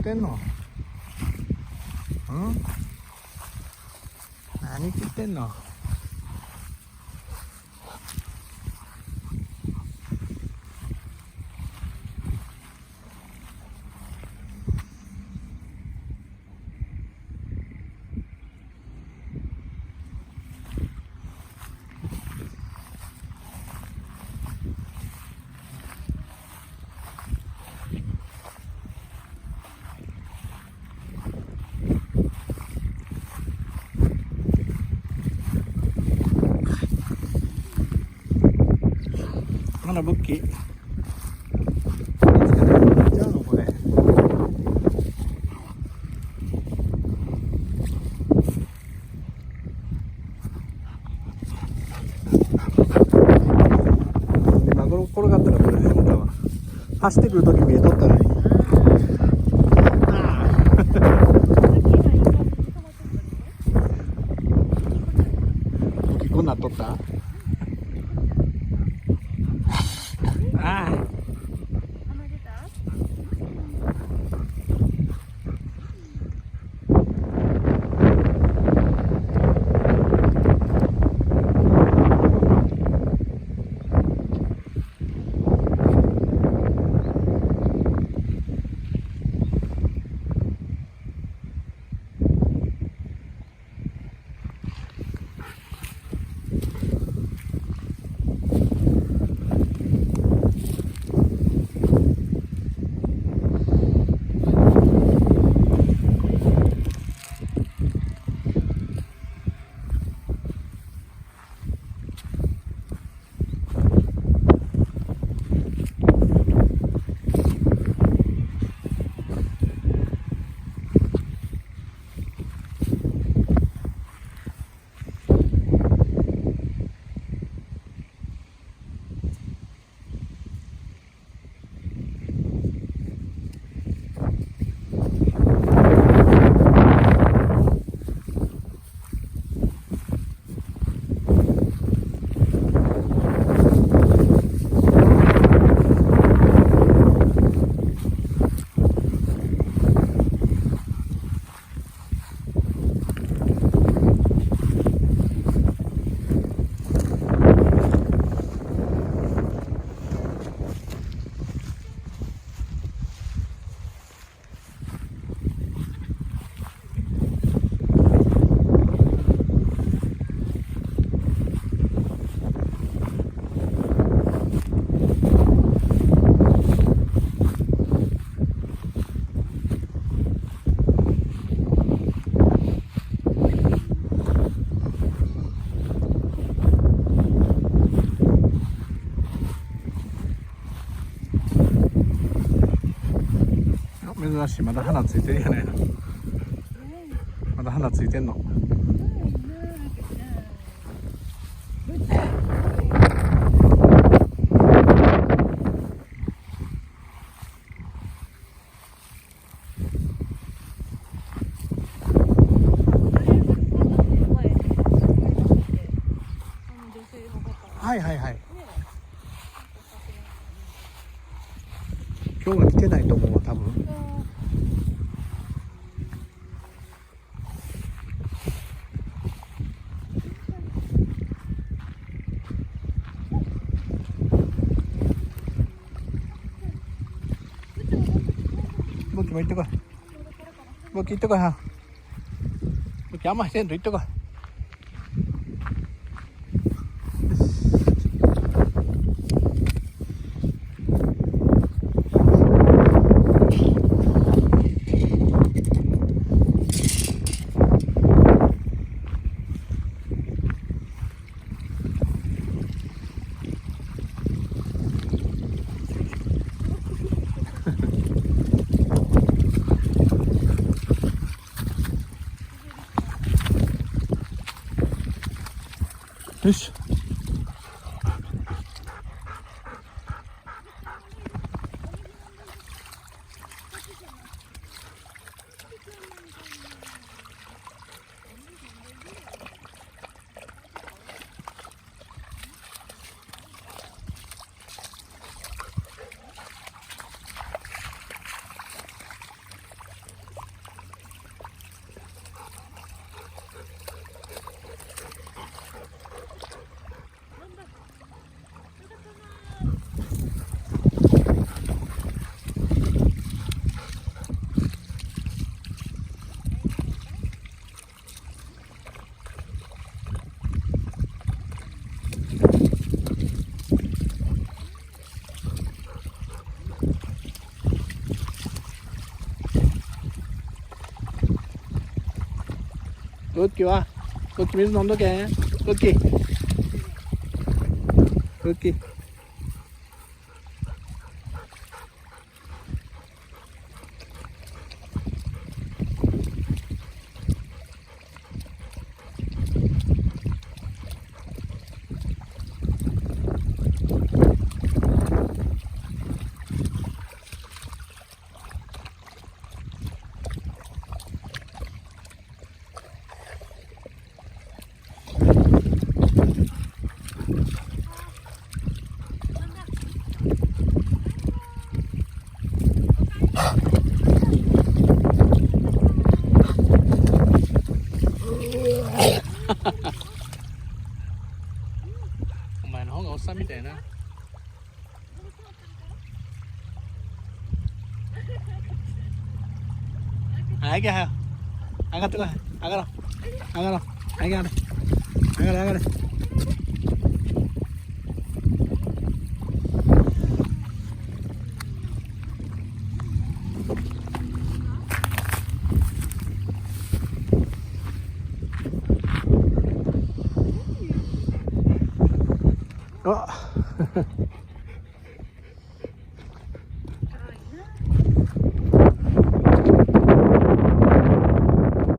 ってんの？何食ってんの？まだブッキー。じゃあのこれ。マグロ転がったらこれ本当は走ってくるとき見えとったのに。ブッキーこんなっとった？珍しい。まだ花ついてるやないの。まだ花ついてんの。はいはいはい。今日は来てないと思うわ多分。ボキも行ってこい。ボキ行ってこいは。ボキあんましてんと行ってこい。よし。ウッキーはウッキー水飲んどけ。ウッキーウッキー。お前の方がおっさんみたいな。はい、行けは上がってこい。上がろう。上がろう。上がれ。上がれ、上がれ。あ